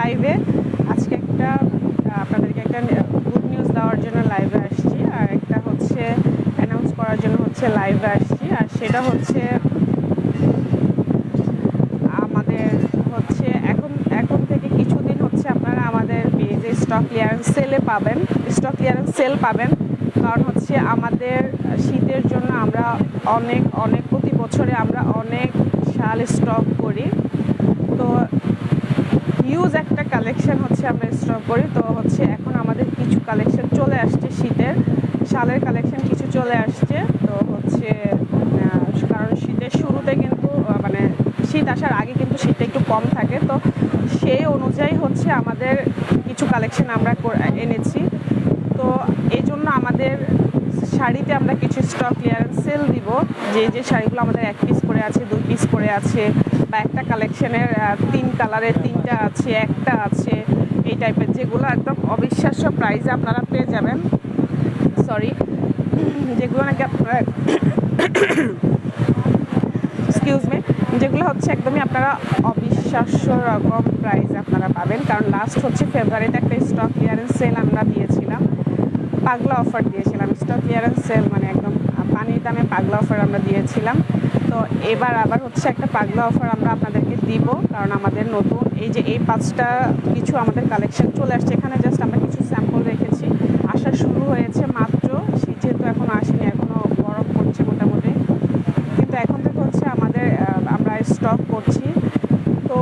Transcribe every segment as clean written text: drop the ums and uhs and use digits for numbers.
লাইভে আজকে একটা আপনাদেরকে একটা গুড নিউজ দেওয়ার জন্য লাইভে আসছি, আর একটা হচ্ছে অ্যানাউন্স করার জন্য হচ্ছে লাইভে আসছি। আর সেটা হচ্ছে আমাদের হচ্ছে এখন থেকে কিছুদিন হচ্ছে আপনারা আমাদের পেজে স্টক ক্লিয়ারেন্স সেল পাবেন। কারণ হচ্ছে আমাদের শীতের জন্য আমরা অনেক প্রতি বছরে আমরা অনেক শাল স্টক করি। তো হিউজ একটা কালেকশন হচ্ছে আমরা স্টক করি। তো হচ্ছে এখন আমাদের কিছু কালেকশন চলে আসছে, শীতের শালের কালেকশন কিছু চলে আসছে। তো হচ্ছে কারণ শীতের শুরুতে কিন্তু মানে শীত আসার আগে কিন্তু শীতটা একটু কম থাকে, তো সেই অনুযায়ী হচ্ছে আমাদের কিছু কালেকশন আমরা এনেছি। তো এই জন্য আমাদের শাড়িতে আমরা কিছু স্টক ক্লিয়ারেন্স সেল দিব। যে শাড়িগুলো আমাদের 1 পিস করে আছে, 2 পিস করে আছে, বা একটা কালেকশনের 3 কালারের 3টা আছে, একটা আছে, এই টাইপের যেগুলো একদম অবিশ্বাস্য প্রাইসে আপনারা পেয়ে যাবেন। যেগুলো নাকি আপনারা যেগুলো হচ্ছে একদমই আপনারা অবিশ্বাস্য রকম প্রাইসে আপনারা পাবেন। কারণ লাস্ট হচ্ছে ফেব্রুয়ারিতে একটা স্টক ক্লিয়ারেন্স সেল আমরা দিয়েছিলাম, পাগলা অফার দিয়েছিলাম। স্টক ক্লিয়ারেন্স সেল মানে একদম পানির দামে পাগলা অফার আমরা দিয়েছিলাম। তো এবার আবার হচ্ছে একটা পাগলা অফার আমরা আপনাদেরকে দিব, কারণ আমাদের নতুন এই 5টা কিছু আমাদের কালেকশন চলে আসছে। এখানে জাস্ট আমরা কিছু স্যাম্পল রেখেছি। আসা শুরু হয়েছে মাত্র, শীত যেহেতু এখনও আসেনি, এখনও গরম পড়ছে মোটামুটি, কিন্তু এখন থেকে হচ্ছে আমরা স্টক করছি। তো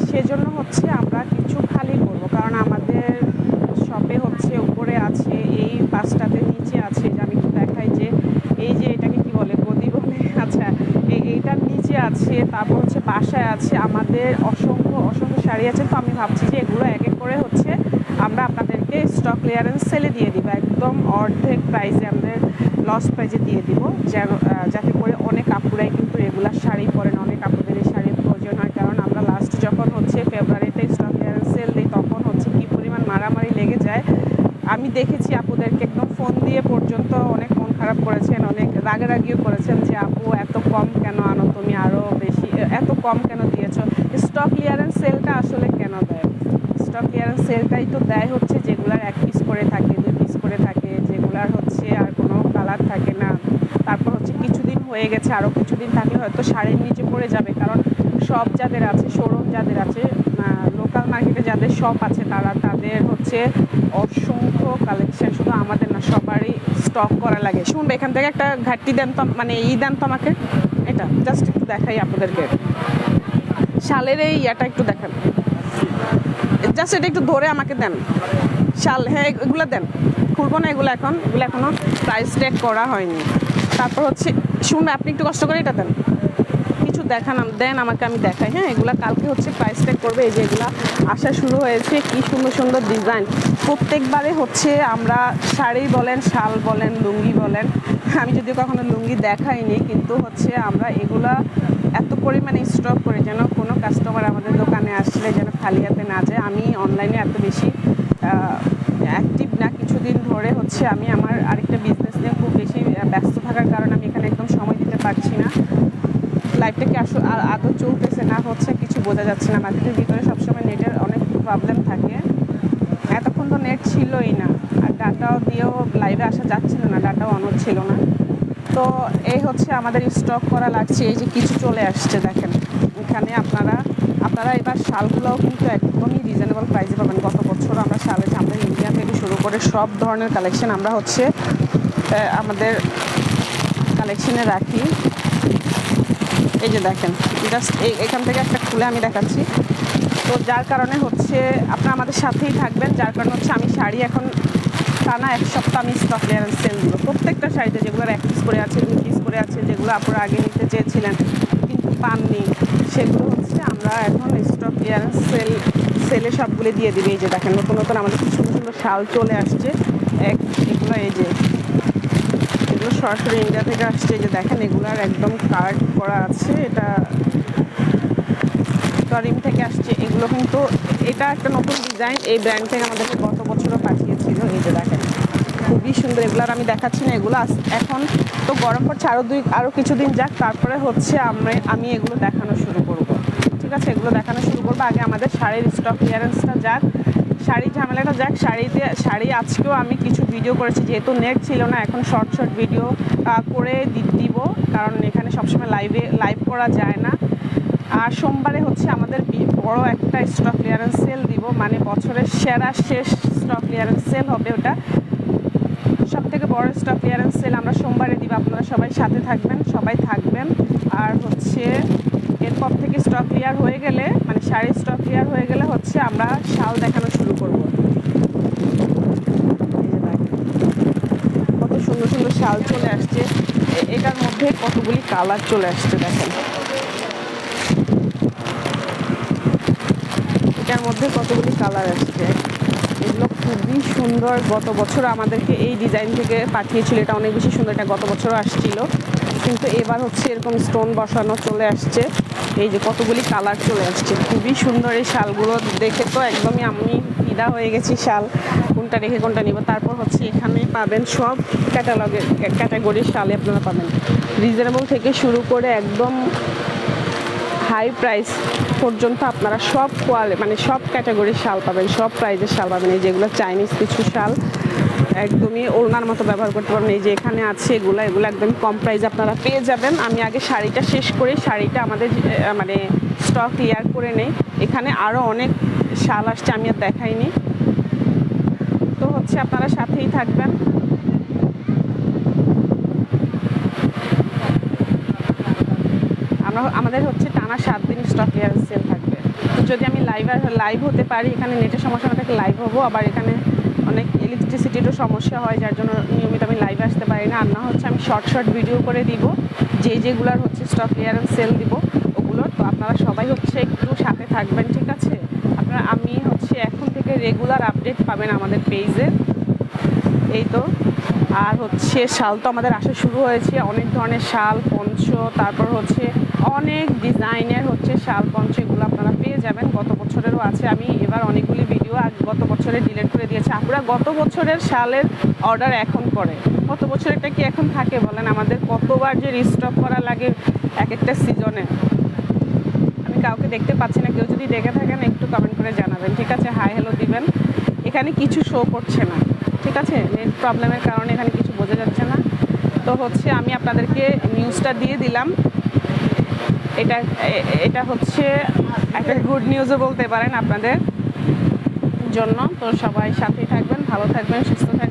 সেজন্য হচ্ছে আমরা কিছু খালি করব, কারণ আমাদের শপে হচ্ছে উপরে আছে এই 5টাতে, নিচে আছে যে আমি একটু দেখাই, যে এই যে এটাকে কি বলে, গদি বলে, আচ্ছা এইটার নিচে আছে। তারপর হচ্ছে বাসায় আছে আমাদের অসংখ্য শাড়ি আছে। তো আমি ভাবছি যে এগুলো এক এক করে হচ্ছে আমরা আপনাদেরকে স্টক ক্লিয়ারেন্স সেলে দিয়ে দিব, একদম অর্ধেক প্রাইসে, আমাদের লস প্রাইসে দিয়ে দিব, যাতে করে অনেক আপুরাই কিন্তু রেগুলার শাড়ি পরেন, অনেক আপুদের এই শাড়ির প্রয়োজন হয়। কারণ আমরা লাস্ট যখন হচ্ছে ফেব্রুয়ারিতে স্টক ক্লিয়ারেন্স সেল দিই, তখন হচ্ছে কি পরিমাণ মারামারি লেগে যায়। আমি দেখেছি আপুদেরকে একদম ফোন দিয়ে পর্যন্ত অনেক মন খারাপ করেছেন, অনেক রাগারাগিও করেছেন যে আপু এত কম কেন আনো তুমি, আরও বেশি এত কম কেন দিয়েছো। স্টক ক্লিয়ারেন্স সেলটা আসলে কেন দেয়? স্টক ক্লিয়ারেন্স সেলটাই তো দেয় হচ্ছে যেগুলার 1 পিস করে থাকে, 2 পিস করে থাকে, যেগুলার হচ্ছে আর কোনো কালার থাকে না। তারপর হচ্ছে কিছুদিন হয়ে গেছে, আরও কিছুদিন থাকলে হয়তো শাড়ির নিচে পড়ে যাবে। কারণ শপ যাদের আছে, শোরুম যাদের আছে, লোকাল মার্কেটে যাদের শপ আছে, তাদের হচ্ছে অসংখ্য কালেকশন, শুধু আমাদের না সবারই স্টক করা লাগে। শুনবে, এখান থেকে একটা ঘাটতি দেন তো, মানে দেন তো আমাকে, এটা জাস্ট একটু দেখাই আপনাদেরকে, শালের এই ইয়াটা একটু দেখান, জাস্ট এটা একটু ধরে আমাকে দেন। শাল, হ্যাঁ এগুলো দেন, খুলবো না এগুলো এখনও প্রাইস ট্যাগ করা হয়নি। তারপর হচ্ছে শুনবে, আপনি একটু কষ্ট করে এটা দেন, কিছু দেন আমাকে, আমি দেখাই। হ্যাঁ, এগুলো কালকে হচ্ছে প্রাইস ট্যাগ করবে। এই যে এগুলো আসা শুরু হয়েছে, কি সুন্দর সুন্দর ডিজাইন। প্রত্যেকবারে হচ্ছে আমরা শাড়ি বলেন, শাল বলেন, লুঙ্গি বলেন, আমি যদিও কখনো লুঙ্গি দেখাইনি, কিন্তু হচ্ছে আমরা এগুলা এত পরিমাণে স্টক করে যেন কোনো কাস্টমার আমাদের দোকানে আসলে যেন খালি হাতে না যায়। আমি অনলাইনে এত বেশি অ্যাক্টিভ না, কিছুদিন ধরে হচ্ছে আমি আমার আরেকটা বিজনেস নিয়ে খুব বেশি ব্যস্ত থাকার কারণে আমি এখানে একদম সময় দিতে পারছি না। লাইফটা কি আদৌ চলতেছে না হচ্ছে কিছু বোঝা যাচ্ছে না। মার্কেটের ভিতরে সবসময় নেটের অনেক প্রবলেম থাকে, এতক্ষণ তো নেট ছিলই না, আর ডাটাও দিয়েও লাইভে আসা যাচ্ছিল না, ডাটাও অন হচ্ছিল না। তো এই হচ্ছে আমাদের স্টক করা লাগছে। এই যে কিছু চলে আসছে দেখেন এখানে, আপনারা এবার শালগুলোও কিন্তু একদমই রিজনেবল প্রাইসে পাবেন। গত বছর আমরা শালে আমরা ইন্ডিয়া থেকে শুরু করে সব ধরনের কালেকশন আমরা হচ্ছে আমাদের কালেকশনে রাখি। এই যে দেখেন, জাস্ট এখান থেকে একটা খুলে আমি দেখাচ্ছি। তো যার কারণে হচ্ছে আপনারা আমাদের সাথেই থাকবেন, যার কারণে হচ্ছে আমি শাড়ি এখন টানা 1 সপ্তাহ আমি স্টক ক্লিয়ারেন্স সেল দিব প্রত্যেকটা শাড়িতে, যেগুলোর 1 পিস করে আছে, 2 পিস করে আছে, যেগুলো আপনারা আগে নিতে চেয়েছিলেন কিন্তু পাননি, সেগুলো হচ্ছে আমরা এখন স্টক ক্লিয়ারেন্স সেলে সবগুলো দিয়ে দিবি। এই যে দেখেন, নতুন আমাদের খুব সুন্দর সুন্দর শাল চলে আসছে। এগুলো এই যে এগুলো সরাসরি ইন্ডিয়া থেকে আসছে। যে দেখেন এগুলার একদম কার্ড করা আছে, এটা টরিম থেকে আসছে। এগুলো কিন্তু এটা একটা নতুন ডিজাইন, এই ব্র্যান্ড থেকে আমাদেরকে গত বছরও পাঠিয়েছিল। এই যে দেখেন খুবই সুন্দর। এগুলো আমি দেখাচ্ছি না, এগুলো এখন তো গরম পড়ছে, আরও কিছুদিন যাক, তারপরে হচ্ছে আমি এগুলো দেখানো শুরু করব। ঠিক আছে, এগুলো দেখানো শুরু করবো। আগে আমাদের শাড়ির স্টক ক্লিয়ারেন্সটা যাক, শাড়ি ঝামেলাটা যাক। শাড়ি আজকেও আমি কিছু ভিডিও করেছি, যেহেতু নেট ছিল না, এখন শর্ট ভিডিও করে দিব, কারণ এখানে সবসময় লাইভ করা যায় না। আর সোমবারে হচ্ছে আমাদের বড় একটা স্টক ক্লিয়ারেন্স সেল দিব, মানে বছরের সেরা শেষ স্টক ক্লিয়ারেন্স সেল হবে। ওটা সবথেকে বড় স্টক ক্লিয়ারেন্স সেল আমরা সোমবারে দিব। আপনারা সবাই সাথে থাকবেন, সবাই থাকবেন। আর হচ্ছে এরপর থেকে স্টক ক্লিয়ার হয়ে গেলে, মানে শাড়ির স্টক ক্লিয়ার হয়ে গেলে হচ্ছে আমরা শাল দেখানো শুরু করব। কত সুন্দর সুন্দর শাল চলে আসছে, এটার মধ্যে কতগুলি কালার চলে আসছে দেখেন, এটার মধ্যে কতগুলি কালার আসছে। এগুলো খুবই সুন্দর। গত বছর আমাদেরকে এই ডিজাইন থেকে পাঠিয়েছিল, এটা অনেক বেশি সুন্দর। এটা গত বছরও আসছিল, কিন্তু এবার হচ্ছে এরকম স্টোন বসানো চলে আসছে। এই যে কতগুলি কালার চলে আসছে, খুবই সুন্দর। এই শালগুলো দেখে তো একদমই আমি ফিদা হয়ে গেছি, শাল কোনটা রেখে কোনটা নিব। তারপর হচ্ছে এখানে পাবেন সব ক্যাটাগরির শালে আপনারা পাবেন, রিজনেবল থেকে শুরু করে একদম হাই প্রাইস পর্যন্ত আপনারা সব মানে সব ক্যাটাগরির শাল পাবেন, সব প্রাইজের শাল পাবেন। এই যেগুলো চাইনিজ কিছু শাল একদমই ওড়নার মতো ব্যবহার করতে পারবেন। এই যে এখানে আছে এগুলো একদম কম প্রাইসে আপনারা পেয়ে যাবেন। আমি আগে শাড়িটা শেষ করে শাড়িটা আমাদের মানে স্টক ক্লিয়ার করে নেই। এখানে আরও অনেক শাল আসছে, আমি আর দেখাইনি। তো হচ্ছে আপনারা সাথেই থাকবেন। আমাদের হচ্ছে টানা 7 দিন স্টক ক্লিয়ারেন্স সেল থাকবে। যদি আমি লাইভ হতে পারি, এখানে নেটের সমস্যা না থাকলে লাইভ হবো। আবার এখানে অনেক ইলেকট্রিসিটিরও সমস্যা হয়, যার জন্য নিয়মিত আমি লাইভে আসতে পারি না। আর না হচ্ছে আমি শর্ট ভিডিও করে দিব, যেগুলোর হচ্ছে স্টক ক্লিয়ারেন্স সেল দিব ওগুলোর। তো আপনারা সবাই হচ্ছে একটু সাথে থাকবেন, ঠিক আছে? আমি হচ্ছে এখন থেকে রেগুলার আপডেট পাবেন আমাদের পেজে। এই তো। আর হচ্ছে শাল তো আমাদের আসা শুরু হয়েছে, অনেক ধরনের শাল, পঞ্চ, তারপর হচ্ছে অনেক ডিজাইনের হচ্ছে শাল, পঞ্চ, এগুলো আপনারা পেয়ে যাবেন। গত বছরেরও আছে, আমি এবার অনেকগুলি ভিডিও গত বছরে ডিলিট করে দিয়েছি। আপনারা গত বছরের শালের অর্ডার এখন করে, গত বছরেরটা কি এখন থাকে বলেন? আমাদের কতবার যে রিস্টক করা লাগে এক একটা সিজনে। আমি কাউকে দেখতে পাচ্ছি না, কেউ যদি দেখে থাকেন একটু কমেন্ট করে জানাবেন, ঠিক আছে? হাই হ্যালো দিবেন। এখানে কিছু শো করছে না, ঠিক আছে? নেট প্রবলেমের কারণে এখানে কিছু বোঝা যাচ্ছে না। তো হচ্ছে আমি আপনাদেরকে নিউজটা দিয়ে দিলাম। এটা হচ্ছে একটা গুড নিউজও বলতে পারেন আপনাদের জন্য। তো সবাই সাথেই থাকবেন, ভালো থাকবেন, সুস্থ থাকবেন।